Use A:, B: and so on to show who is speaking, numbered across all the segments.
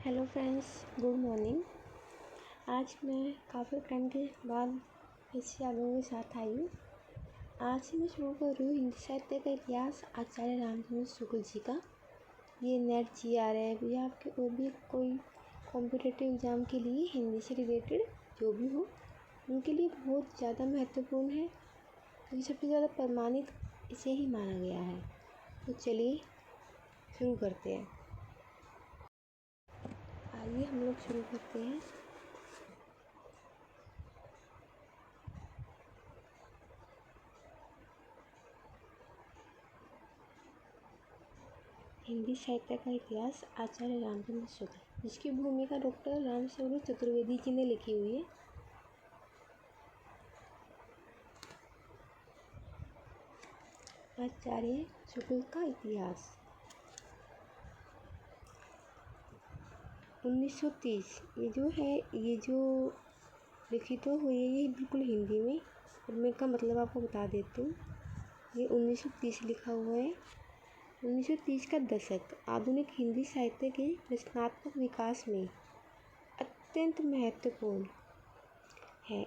A: Hello friends, good morning. आज मैं काफ़ी टाइम के बाद फिर से आप लोगों के साथ आई हूँ। आज से मैं शुरू कर रही हूँ हिंदी साहित्य का इतिहास आचार्य रामचंद्र शुक्ल जी का। ये नेट GRF या आपके और भी कोई कॉम्पिटिटिव एग्ज़ाम के लिए हिंदी से रिलेटेड जो भी हो उनके लिए बहुत ज़्यादा महत्वपूर्ण है, क्योंकि सबसे ज़्यादा प्रमाणित इसे ही माना गया है। तो चलिए शुरू करते हैं। आइए हम लोग शुरू करते हैं। हिंदी साहित्य का इतिहास आचार्य रामचंद्र शुक्ल, जिसकी भूमिका डॉक्टर रामस्वरूप चतुर्वेदी जी ने लिखी हुई है। आचार्य शुक्ल का इतिहास 1930 ये जो लिखित तो हुई है ये बिल्कुल हिंदी में, और मैं का मतलब आपको बता देती हूँ। ये 1930 लिखा हुआ है। 1930 का दशक आधुनिक हिंदी साहित्य के रचनात्मक विकास में अत्यंत महत्वपूर्ण है।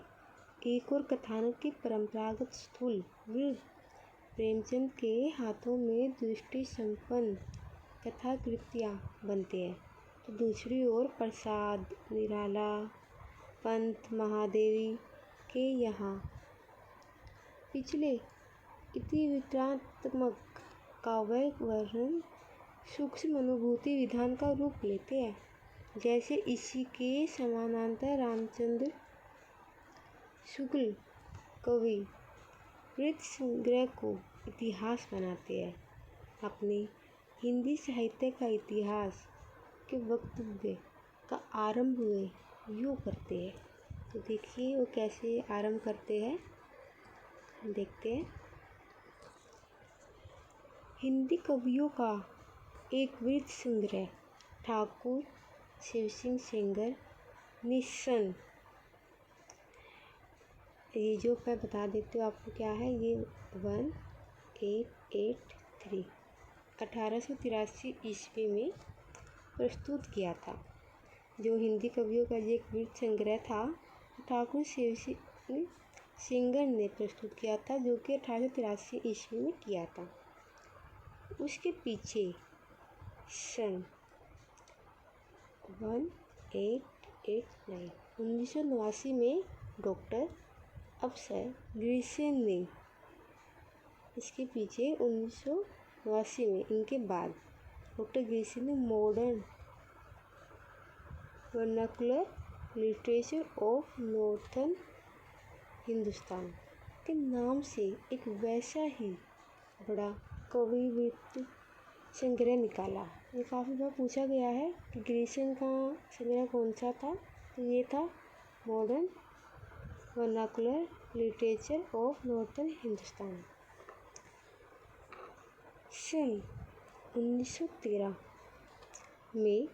A: एक और कथानक की परंपरागत स्थूल वृद्ध प्रेमचंद के हाथों में दृष्टि संपन्न कथाकृतियाँ बनती हैं, तो दूसरी ओर प्रसाद निराला पंत महादेवी के यहाँ पिछले इतिवृत्तात्मक काव्य वर्णन सूक्ष्म अनुभूति विधान का रूप लेते हैं। जैसे इसी के समानांतर रामचंद्र शुक्ल कवि वृत्त संग्रह को इतिहास बनाते हैं। अपने हिंदी साहित्य का इतिहास के वक्तव्य का आरंभ वे यूँ करते हैं। तो देखिए वो कैसे आरंभ करते हैं, देखते हैं। हिंदी कवियों का एक वृत्त संग्रह ठाकुर शिव सिंह सेंगर निस्सन। ये जो मैं बता देती हूँ आपको क्या है, ये 1883 1883 ईस्वी में प्रस्तुत किया था। जो हिंदी कवियों का ये एक वृत्त संग्रह था ठाकुर शिव सिंह सेंगर ने प्रस्तुत किया था, जो कि 1883 ईस्वी में किया था। उसके पीछे सन 1989 में डॉक्टर अफसर ग्रीसेन ने, इसके पीछे 1989 में इनके बाद डॉक्टर ग्रीसेन ने modern vernacular literature of northern Hindustan के नाम से एक वैसा ही बड़ा कवि वृत्त संग्रह निकाला। ये काफ़ी बार पूछा गया है कि ग्रीसेन का संग्रह कौन सा था, तो ये था modern vernacular literature of northern Hindustan. सन 1913 में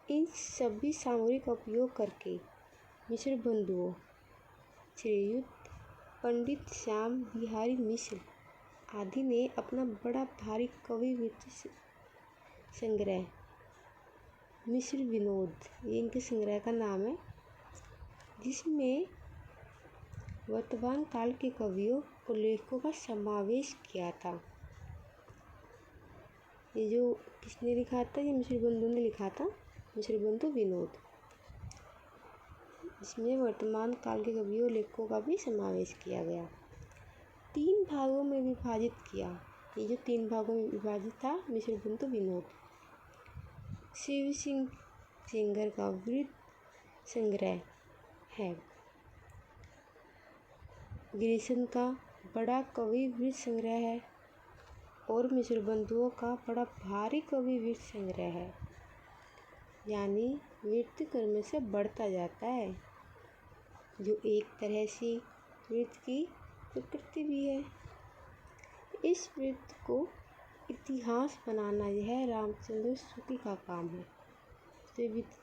A: इन सभी सामग्री का उपयोग करके मिश्र बंधुओं श्रीयुक्त पंडित श्याम बिहारी मिश्र आदि ने अपना बड़ा भारी कवि वृत्त संग्रह मिश्र विनोद, ये इनके संग्रह का नाम है, जिसमें वर्तमान काल के कवियों और लेखकों का समावेश किया था। ये जो किसने लिखा था, ये मिश्र बंधु ने लिखा था, मिश्र बंधु विनोद। इसमें वर्तमान काल के कवियों और लेखकों का भी समावेश किया गया। 3 भागों में विभाजित किया। ये जो 3 भागों में विभाजित था मिश्र बंधु विनोद। शिव सिंह सेंगर का वृत्त संग्रह है, ग्रीसेन का बड़ा कवि वृत्त संग्रह है, और मिश्र बंधुओं का बड़ा भारी कवि वृत्त संग्रह है। यानी वृत्त क्रम से बढ़ता जाता है, जो एक तरह से वृत्त की प्रकृति भी है। इस वृत्त को इतिहास बनाना यह रामचंद्र शुक्ल का काम है। तो इस वृत्त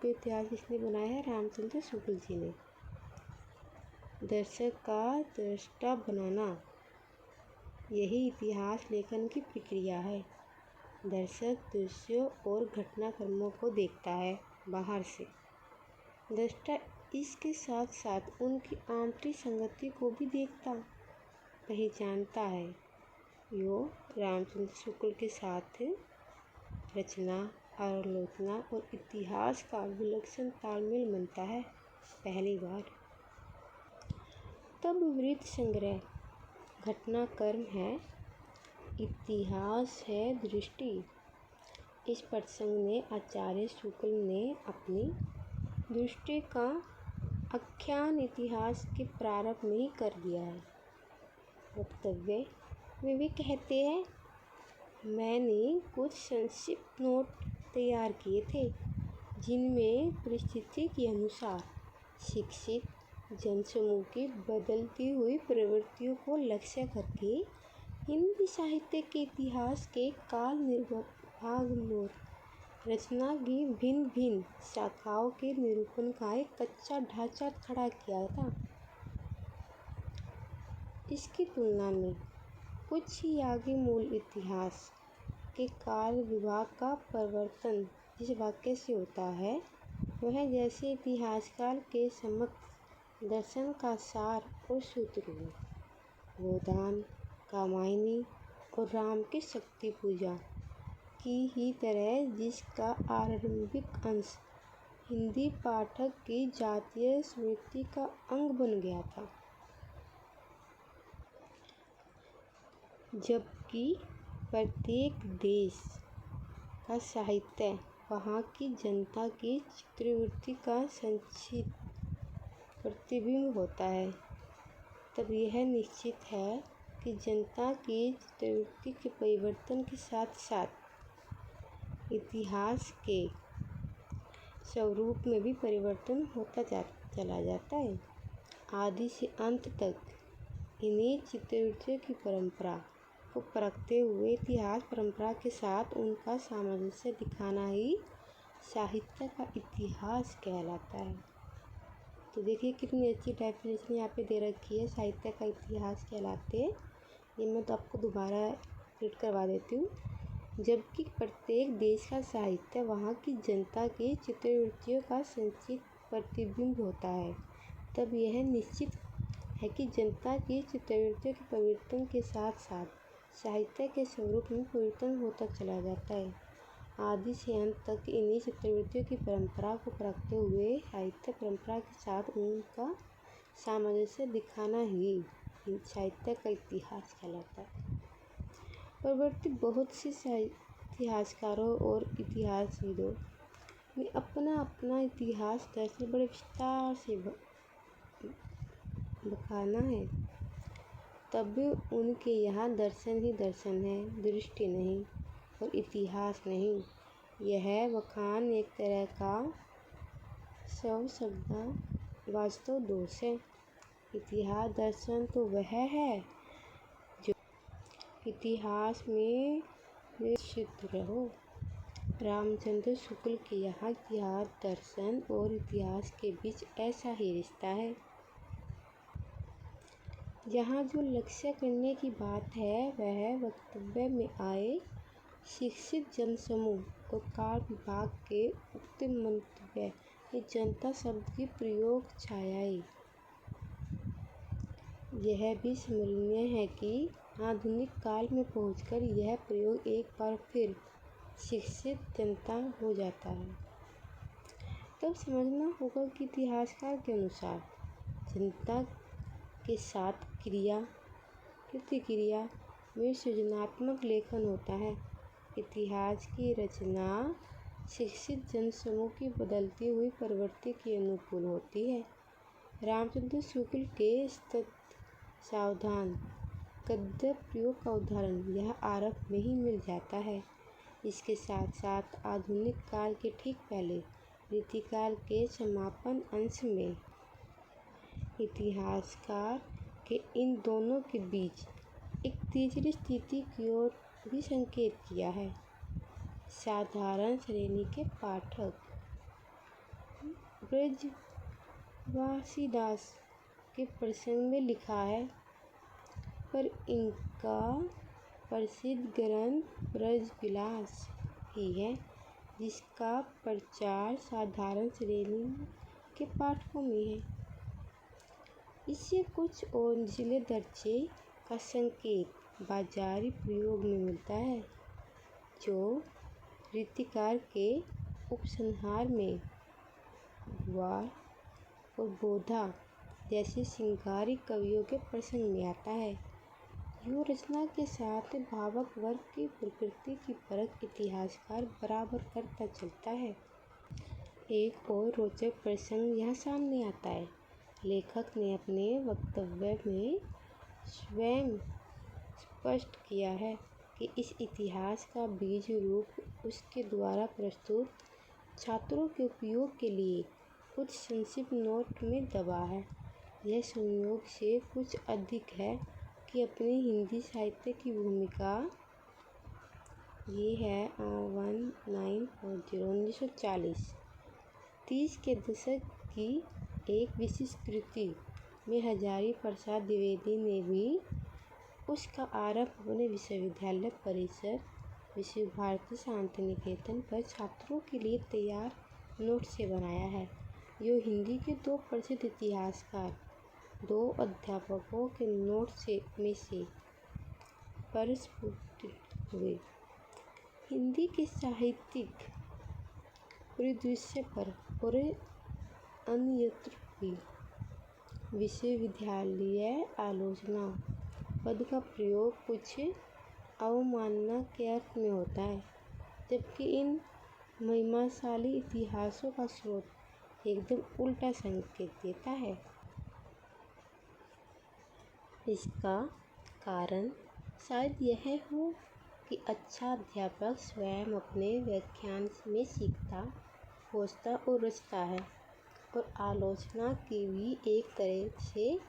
A: को इतिहास किसने बनाया है, रामचंद्र शुक्ल जी ने। दर्शक का दृष्टा बनाना यही इतिहास लेखन की प्रक्रिया है। दर्शक दृश्यों और घटनाक्रमों को देखता है बाहर से। दृष्टा इसके साथ साथ उनकी आंतरिक संगति को भी देखता पहचानता है। यो रामचंद्र शुक्ल के साथ रचना, आलोचना और इतिहास का विलक्षण तालमेल बनता है पहली बार। तब वृत्त संग्रह घटनाक्रम है, इतिहास है दृष्टि। इस प्रसंग में आचार्य शुक्ल ने अपनी दृष्टि का आख्यान इतिहास के प्रारंभ में ही कर दिया है। वक्तव्य में भी कहते हैं, मैंने कुछ संक्षिप्त नोट तैयार किए थे जिनमें परिस्थिति के अनुसार शिक्षित जनसमूह की बदलती हुई प्रवृत्तियों को लक्ष्य करके हिंदी साहित्य के इतिहास के काल निर्भाग और रचना की भिन्न भिन्न शाखाओं के निरूपण का एक कच्चा ढांचा खड़ा किया था। इसकी तुलना में कुछ ही आगे मूल इतिहास के काल विभाग का परिवर्तन जिस वाक्य से होता है वह जैसे इतिहासकाल के समक्ष दर्शन का सार और सूत्र हो। गोदान, कामायनी और राम की शक्ति पूजा की ही तरह, जिसका आरंभिक अंश हिंदी पाठक की जातीय स्मृति का अंग बन गया था, जबकि प्रत्येक देश का साहित्य वहाँ की जनता की चित्रवृत्ति का संचित प्रतिबिंब होता है। तब यह निश्चित है कि जनता की चित्रवृत्ति के परिवर्तन के साथ साथ इतिहास के स्वरूप में भी परिवर्तन होता चला जाता है। आदि से अंत तक इन्हीं चित्रवृत्तियों की परंपरा को परखते हुए इतिहास परंपरा के साथ उनका सामंजस्य दिखाना ही साहित्य का इतिहास कहलाता है। तो देखिए कितनी अच्छी डेफिनेशन यहाँ पे दे रखी है, साहित्य का इतिहास कहलाते हैं। ये मैं तो आपको दोबारा रीड करवा देती हूँ। जबकि प्रत्येक देश का साहित्य वहाँ की जनता की चित्रवृत्तियों का संचित प्रतिबिंब होता है। तब यह निश्चित है कि जनता की चित्रवृत्तियों के परिवर्तन के साथ साथ साहित्य के स्वरूप में परिवर्तन होता चला जाता है। आदि से अंत तक इन्हीं चित्रवृत्तियों की परंपरा को परखते हुए साहित्य परंपरा के साथ उनका सामंजस्य दिखाना ही साहित्य का इतिहास कहलाता है। परवर्ती बहुत से इतिहासकारों और इतिहासविदों ने अपना अपना इतिहास दर्शन बड़े विस्तार से बखाना है। तब भी उनके यहाँ दर्शन ही दर्शन है, दृष्टि नहीं और इतिहास नहीं। यह बखान एक तरह का शब्द वास्तव दोष है। इतिहास दर्शन तो वह है जो इतिहास में निश्चित रहो। रामचंद्र शुक्ल के यहाँ इतिहास दर्शन और इतिहास के बीच ऐसा ही रिश्ता है। यहाँ जो लक्ष्य करने की बात है वह वक्तव्य में आए शिक्षित जनसमूह और कार विभाग के उक्त मंतव्य में जनता शब्द की प्रयोग छायाई। यह भी स्मरणीय है कि आधुनिक काल में पहुंचकर यह प्रयोग एक बार फिर शिक्षित जनता हो जाता है। तब समझना होगा कि इतिहासकार के अनुसार जनता के साथ प्रतिक्रिया में सृजनात्मक लेखन होता है। इतिहास की रचना शिक्षित जनसमूह की बदलती हुई प्रवृत्ति के अनुकूल होती है। रामचंद्र शुक्ल के सावधान गद्य प्रयोग का उदाहरण यह आरंभ में ही मिल जाता है। इसके साथ साथ आधुनिक काल के ठीक पहले रीतिकाल के समापन अंश में इतिहासकार के इन दोनों के बीच एक तीसरी स्थिति की ओर भी संकेत किया है। साधारण श्रेणी के पाठक ब्रजवासीदास के प्रसंग में लिखा है, पर इनका प्रसिद्ध ग्रंथ ब्रजविलास ही है, जिसका प्रचार साधारण श्रेणी के पाठकों में है। इससे कुछ और निचले दर्जे का संकेत बाजारी प्रयोग में मिलता है, जो रीतिकार के उपसंहार में द्वार और बोधा जैसे श्रृंगारिक कवियों के प्रसंग में आता है। यूँ रचना के साथ भावक वर्ग की प्रकृति की परख इतिहासकार बराबर करता चलता है। एक और रोचक प्रसंग यहाँ सामने आता है। लेखक ने अपने वक्तव्य में स्वयं स्पष्ट किया है कि इस इतिहास का बीज रूप उसके द्वारा प्रस्तुत छात्रों के उपयोग के लिए कुछ संक्षिप्त नोट में दबा है। यह संयोग से कुछ अधिक है कि अपनी हिंदी साहित्य की भूमिका ये है 1940 30 के दशक की एक विशेष कृति में हजारी प्रसाद द्विवेदी ने भी उसका आरंभ अपने विश्वविद्यालय परिसर विश्व भारती शांति निकेतन पर छात्रों के लिए तैयार नोट से बनाया है। जो हिंदी के दो प्रसिद्ध इतिहासकार, दो अध्यापकों के नोट में से प्रस्फुटित हुए। हिंदी के साहित्यिक परिदृश्य पर और अन्यत्र भी विश्वविद्यालय आलोचना पद का प्रयोग कुछ अवमानना के अर्थ में होता है, जबकि इन महिमाशाली इतिहासों का स्रोत एकदम उल्टा संकेत देता है। इसका कारण शायद यह हो कि अच्छा अध्यापक स्वयं अपने व्याख्यान में सीखता, खोजता और रचता है, और आलोचना की भी एक तरह से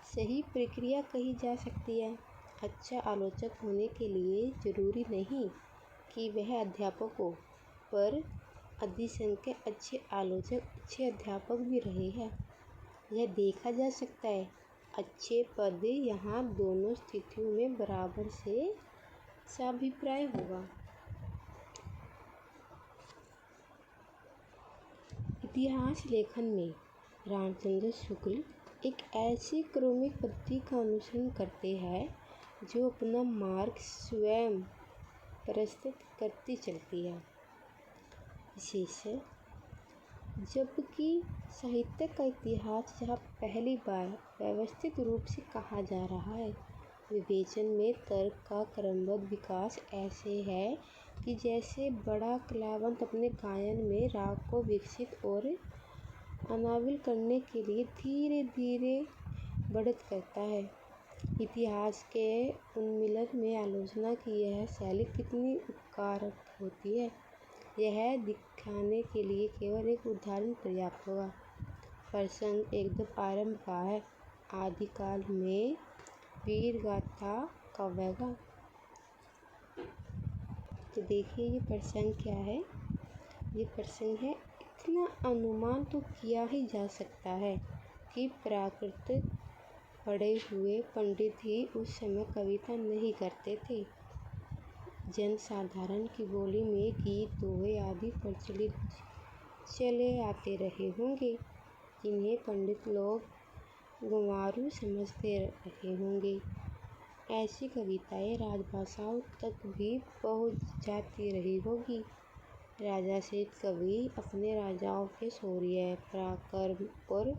A: सही प्रक्रिया कही जा सकती है। अच्छा आलोचक होने के लिए जरूरी नहीं कि वह अध्यापक हो, पर अधिसंख्यक अच्छे आलोचक अच्छे अध्यापक भी रहे हैं। यह देखा जा सकता है। अच्छे पद यहाँ दोनों स्थितियों में बराबर से साभिप्राय होगा। इतिहास लेखन में रामचंद्र शुक्ल एक ऐसी क्रमिक पद्धति का अनुसरण करते हैं जो अपना मार्ग स्वयं प्रस्तुत करती चलती है। विशेष जबकि साहित्य का इतिहास जहाँ पहली बार व्यवस्थित रूप से कहा जा रहा है, विवेचन में तर्क का क्रमबद्ध विकास ऐसे है कि जैसे बड़ा कलावंत अपने गायन में राग को विकसित और अनाविल करने के लिए धीरे धीरे बढ़त करता है। इतिहास के उन्मिलन में आलोचना की यह शैली कितनी उपकारक होती है, यह दिखाने के लिए केवल एक उदाहरण पर्याप्त होगा। प्रसंग एकदम आरंभ का है। आदिकाल में वीर गाथा काव्य का। तो देखिए ये प्रसंग क्या है। ये प्रसंग है, इतना अनुमान तो किया ही जा सकता है कि प्राकृत पढ़े हुए पंडित ही उस समय कविता नहीं करते थे। जनसाधारण की बोली में गीत दोहे आदि प्रचलित चले आते रहे होंगे, जिन्हें पंडित लोग गंवारू समझते रहे होंगे। ऐसी कविताएं राजभाषाओं तक भी पहुंच जाती रही होगी। राजा से कवि अपने राजाओं के शौर्य, पराक्रम और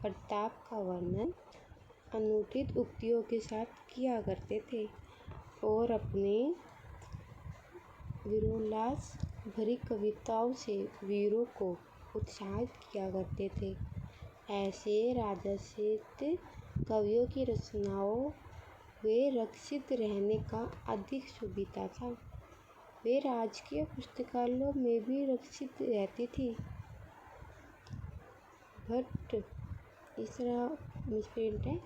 A: प्रताप का वर्णन अनुचित उक्तियों के साथ किया करते थे और अपने वीरोल्लास भरी कविताओं से वीरों को उत्साहित किया करते थे। ऐसे राजसिक कवियों की रचनाओं वे रक्षित रहने का अधिक सुविधा था। वे राजकीय पुस्तकालयों में भी रक्षित रहती थी। भट्ट तीसरा मिसप्रिंट है।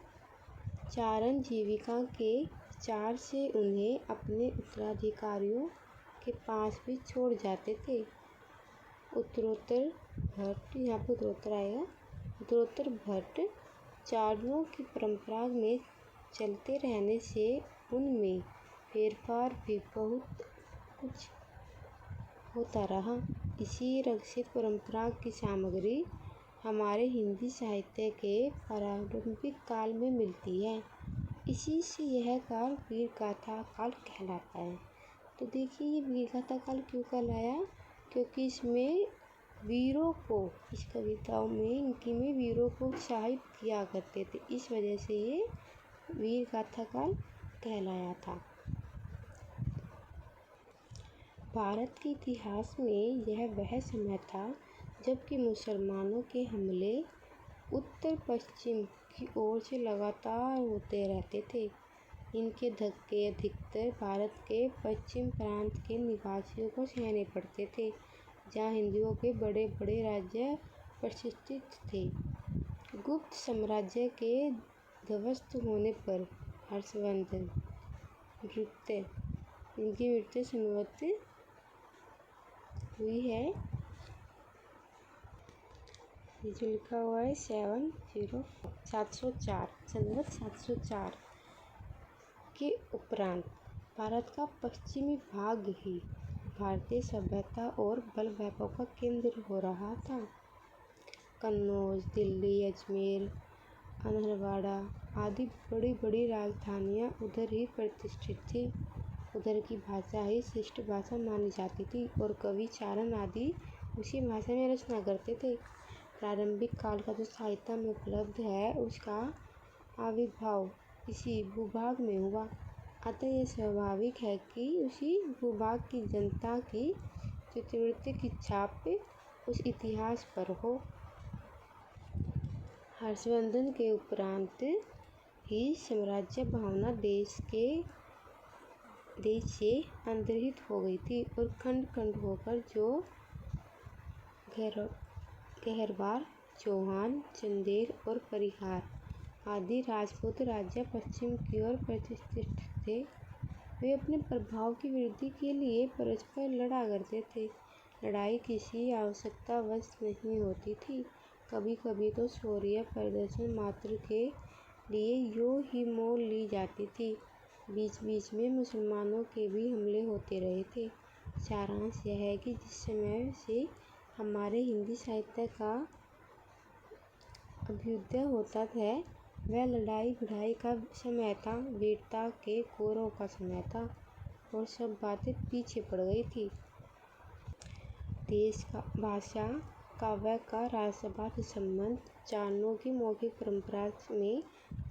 A: चारण जीविका के विचार से उन्हें अपने उत्तराधिकारियों के पास भी छोड़ जाते थे। उत्तरोत्तर भट्ट, यहाँ पर उत्तरोत्तर आएगा, उत्तरोत्तर भट्ट चारणों की परंपरा में चलते रहने से उनमें फेरफार भी बहुत कुछ होता रहा। इसी रक्षित परंपरा की सामग्री हमारे हिंदी साहित्य के प्रारंभिक काल में मिलती है। इसी से यह काल वीर गाथा काल कहलाता है। तो देखिए ये वीर गाथा काल क्यों कहलाया, क्योंकि इसमें वीरों को, इस कविताओं में इनकी में वीरों को उत्साहित किया करते थे, इस वजह से ये वीर गाथा काल कहलाया था। भारत के इतिहास में यह वह समय था जबकि मुसलमानों के हमले उत्तर पश्चिम की ओर से लगातार होते रहते थे। इनके धक्के अधिकतर भारत के पश्चिम प्रांत के निवासियों को सहने पड़ते थे, जहाँ हिंदुओं के बड़े बड़े राज्य प्रतिष्ठित थे। गुप्त साम्राज्य के ध्वस्त होने पर हर्षवर्धन इनकी मृत्यु संभवतः हुई है। ये जो लिखा हुआ है 704 के उपरांत भारत का पश्चिमी भाग ही भारतीय सभ्यता और बल वैभव का केंद्र हो रहा था। कन्नौज, दिल्ली, अजमेर, अनहरवाड़ा आदि बड़ी बड़ी राजधानियाँ उधर ही प्रतिष्ठित थी। उधर की भाषा ही श्रेष्ठ भाषा मानी जाती थी और कवि चारण आदि उसी भाषा में रचना करते थे। प्रारंभिक काल का जो साहित्य में उपलब्ध है उसका आविर्भाव इसी भूभाग में हुआ। अतः यह स्वाभाविक है कि उसी भूभाग की जनता की चित्रवृत्ति की छाप उस इतिहास पर हो। हर्षवर्धन के उपरांत ही साम्राज्य भावना देश से अंतर्हित हो गई थी और खंड खंड होकर जो गहरवार, चौहान, चंदेल और परिहार आदि राजपूत राज्य पश्चिम की ओर प्रतिष्ठित थे, वे अपने प्रभाव की वृद्धि के लिए परस्पर लड़ा करते थे। लड़ाई किसी आवश्यकतावश नहीं होती थी, कभी कभी तो शौर्य प्रदर्शन मात्र के लिए यूं ही मोल ली जाती थी। बीच बीच में मुसलमानों के भी हमले होते रहे थे। सारांश यह है कि जिस समय से हमारे हिंदी साहित्य का अभ्युदय होता है वह लड़ाई भिड़ाई का समय था, वीरता के गौरव का समय था और सब बातें पीछे पड़ गई थी। देश का, भाषा, काव्य का राजसभा से संबंध, चारणों की मौखिक परंपरा में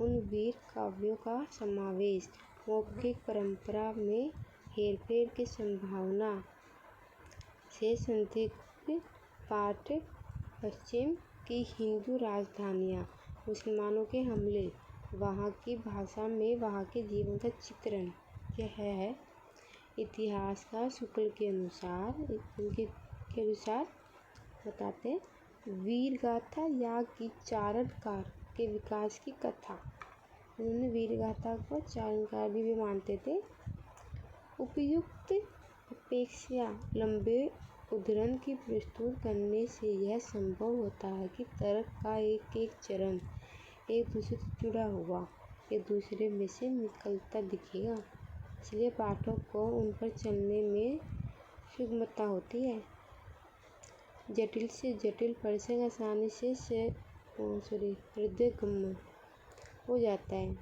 A: उन वीर काव्यों का समावेश, मौखिक परंपरा में हेरफेर की संभावना से संदिग्ध पाठ, पश्चिम की हिंदू राजधानियाँ, मुसलमानों के हमले, वहाँ की भाषा में वहाँ के जीवन का चित्रण, यह है इतिहासकार शुक्ल के अनुसार बताते वीर गाथा या की चारणकार के विकास की कथा। उन्होंने वीर गाथा को चारणकार भी मानते थे। उपयुक्त अपेक्षा लंबे उद्धरण की प्रस्तुत करने से यह संभव होता है कि तर्क का एक एक चरण एक दूसरे से जुड़ा हुआ एक दूसरे में से निकलता दिखेगा, इसलिए पाठक को उन पर चलने में सुगमता होती है। जटिल से जटिल प्रसंग आसानी से हृदयगम्य हो जाता है।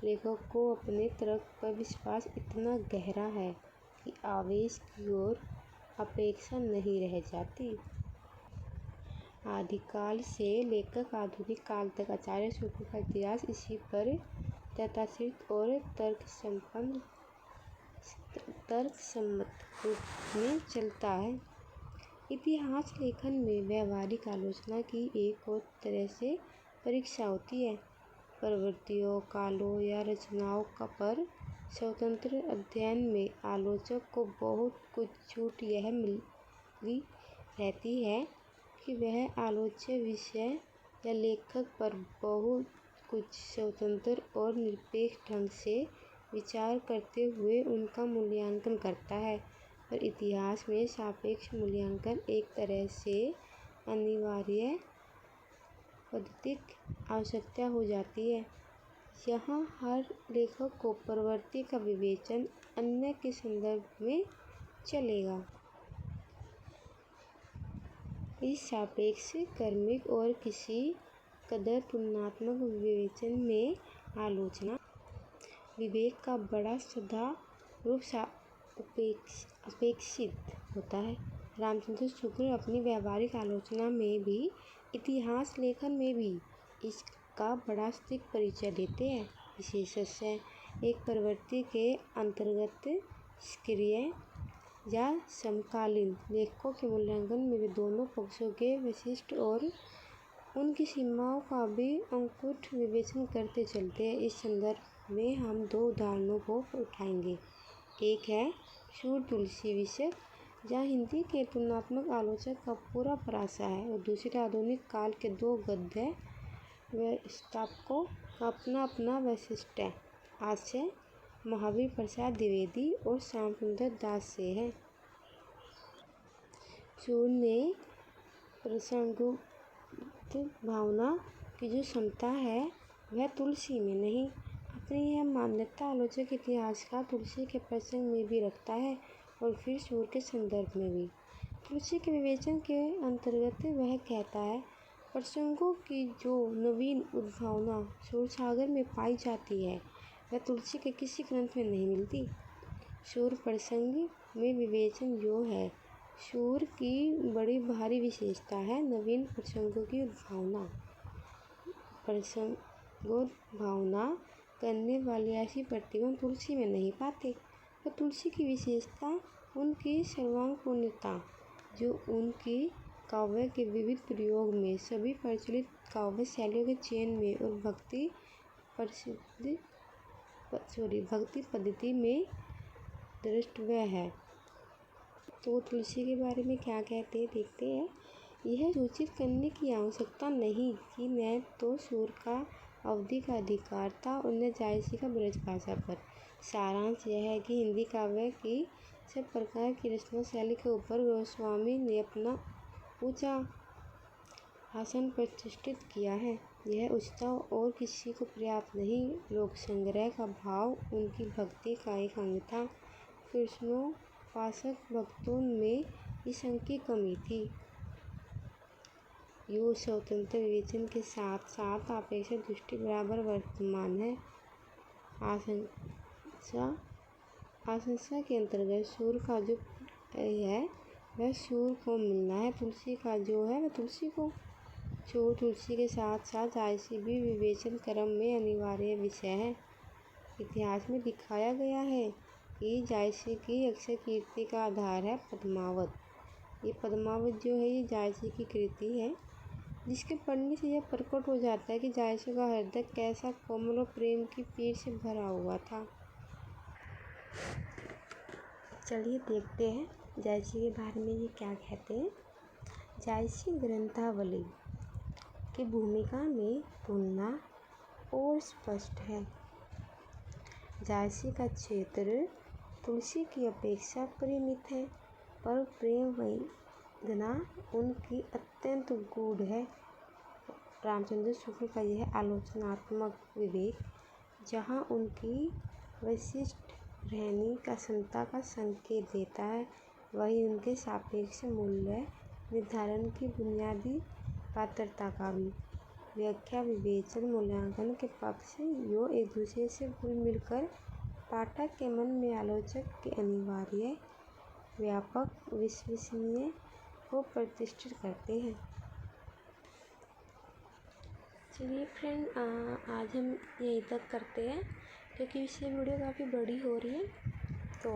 A: लेखक को अपने तर्क पर विश्वास इतना गहरा है कि आवेश की ओर अपेक्षा नहीं रह जाती। आदिकाल से लेकर आधुनिक काल तक आचार्य शुक्ल का इतिहास इसी पर तथाकथित और तर्कसम्मत रूप में चलता है। इतिहास लेखन में व्यावहारिक आलोचना की एक और तरह से परीक्षा होती है। प्रवृत्तियों, कालों या रचनाओं पर स्वतंत्र अध्ययन में आलोचक को बहुत कुछ छूट यह मिली रहती है कि वह आलोच्य विषय या लेखक पर बहुत कुछ स्वतंत्र और निरपेक्ष ढंग से विचार करते हुए उनका मूल्यांकन करता है। पर इतिहास में सापेक्ष मूल्यांकन एक तरह से अनिवार्य पद्धतिक आवश्यकता हो जाती है। यहाँ हर लेखक को प्रवृत्ति का विवेचन अन्य के संदर्भ में चलेगा। इस सापेक्ष, कर्मिक और किसी कदर तुलनात्मक विवेचन में आलोचना विवेक का बड़ा सदा रूप अपेक्षित होता है। रामचंद्र शुक्ल अपनी व्यावहारिक आलोचना में भी, इतिहास लेखन में भी इसका बड़ा सटीक परिचय देते हैं। विशेषतः एक प्रवृत्ति के अंतर्गत सक्रिय या समकालीन लेखकों के मूल्यांकन में वे दोनों पक्षों के विशिष्ट और उनकी सीमाओं का भी अंकुश विवेचन करते चलते हैं। इस संदर्भ में हम दो उदाहरणों को उठाएंगे। एक है शूर तुलसी विषय, जहाँ हिंदी के तुलनात्मक आलोचक का पूरा परासा है, और दूसरा आधुनिक काल के दो गद्य व्यवस्थापकों का अपना अपना वैशिष्ट है। आशय महावीर प्रसाद द्विवेदी और श्याम सुंदर दास से है। शूर ने प्रसंगोक्त भावना की जो क्षमता है वह तुलसी में नहीं। अपनी यह मान्यता आलोचक इतिहासकार तुलसी के प्रसंग में भी रखता है और फिर शूर के संदर्भ में भी। तुलसी के विवेचन के अंतर्गत वह कहता है, प्रसंगों की जो नवीन उद्भावना शूरसागर में पाई जाती है वह तुलसी के किसी ग्रंथ में नहीं मिलती। शूर प्रसंग में विवेचन जो है, शूर की बड़ी भारी विशेषता है नवीन प्रसंगों की उद्भावना। प्रसंगोद्भावना करने वाली ऐसी प्रतिभा तुलसी में नहीं पाते। तो तुलसी की विशेषता उनकी सर्वांगपूर्णता, जो उनकी काव्य के विविध प्रयोग में, सभी प्रचलित काव्य शैलियों के चयन में और भक्ति पद्धति में दृष्टव्य है। तो तुलसी के बारे में क्या कहते हैं देखते हैं। यह सूचित करने की आवश्यकता नहीं कि न तो शूर का अवधि का अधिकार था और न जायसी का ब्रज भाषा पर। सारांश यह है कि हिंदी काव्य की सब प्रकार की रचना शैली के ऊपर गोस्वामी ने अपना ऊंचा आसन प्रतिष्ठित किया है। यह उच्चता और किसी को पर्याप्त नहीं, लोक संग्रह का भाव उनकी भक्ति का एक अंग था। कृष्णोपासक भक्तों में इस अंग की कमी थी। यो स्वतंत्र विवेचन के साथ साथ अपेक्षित दृष्टि बराबर वर्तमान है। आशंसा के अंतर्गत शूर का जो है वह शूर को मिलना है, तुलसी का जो है वह तुलसी को। शूर तुलसी के साथ साथ जायसी भी विवेचन क्रम में अनिवार्य विषय है। इतिहास में दिखाया गया है कि जायसी की अक्षय कीर्ति का आधार है पद्मावत। ये पद्मावत जो है ये जायसी की कृति है, जिसके पढ़ने से यह प्रकट हो जाता है कि जायसी का हृदय कैसा कोमल और प्रेम की पीर से भरा हुआ था। चलिए देखते हैं जायसी के बारे में ये क्या कहते हैं। जायसी ग्रंथावली की भूमिका में तुलना और स्पष्ट है। जायसी का क्षेत्र तुलसी की अपेक्षा परिमित है, पर प्रेम वेदना उनकी अत्यंत गूढ़ है। रामचंद्र शुक्ल का यह आलोचनात्मक विवेक, जहाँ उनकी विशिष्ट रहनी का क्षमता का संकेत देता है, वही उनके सापेक्ष मूल्य निर्धारण की बुनियादी पात्रता का भी। व्याख्या विवेचन मूल्यांकन के पक्ष यो एक दूसरे से घुल मिलकर पाठक के मन में आलोचक के अनिवार्य, व्यापक, विश्वसनीय को प्रतिष्ठित करते हैं। चलिए फ्रेंड, आज हम यहीं तक करते हैं क्योंकि इससे वीडियो काफ़ी बड़ी हो रही है। तो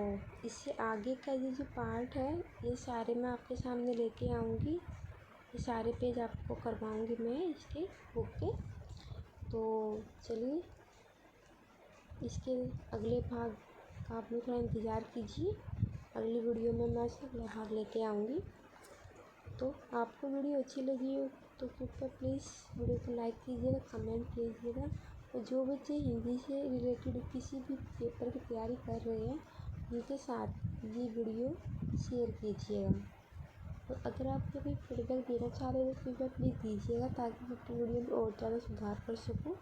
A: इससे आगे का ये जो पार्ट है ये सारे मैं आपके सामने लेके आऊँगी। ये सारे पेज आपको करवाऊँगी मैं इसके बुक के। तो चलिए इसके अगले भाग का आप लोग थोड़ा इंतज़ार कीजिए। अगली वीडियो में मैं इसका अगला भाग लेके आऊँगी। तो आपको वीडियो अच्छी लगी हो तो कृपया प्लीज़ वीडियो को लाइक कीजिएगा, कमेंट कीजिएगा, और जो बच्चे हिंदी से रिलेटेड किसी भी पेपर की तैयारी कर रहे हैं उनके साथ ये वीडियो शेयर कीजिएगा। तो अगर आप कोई फीडबैक देना चाह रहे हो तो कृपया प्लीज़ दीजिएगा, ताकि मैं अपनी वीडियो में और ज़्यादा सुधार कर सकूँ।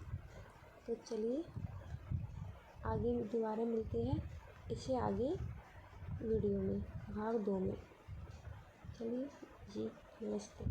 A: तो चलिए आगे दोबारा मिलते हैं इससे आगे वीडियो में भाग 2 में। चलिए जी, नमस्ते।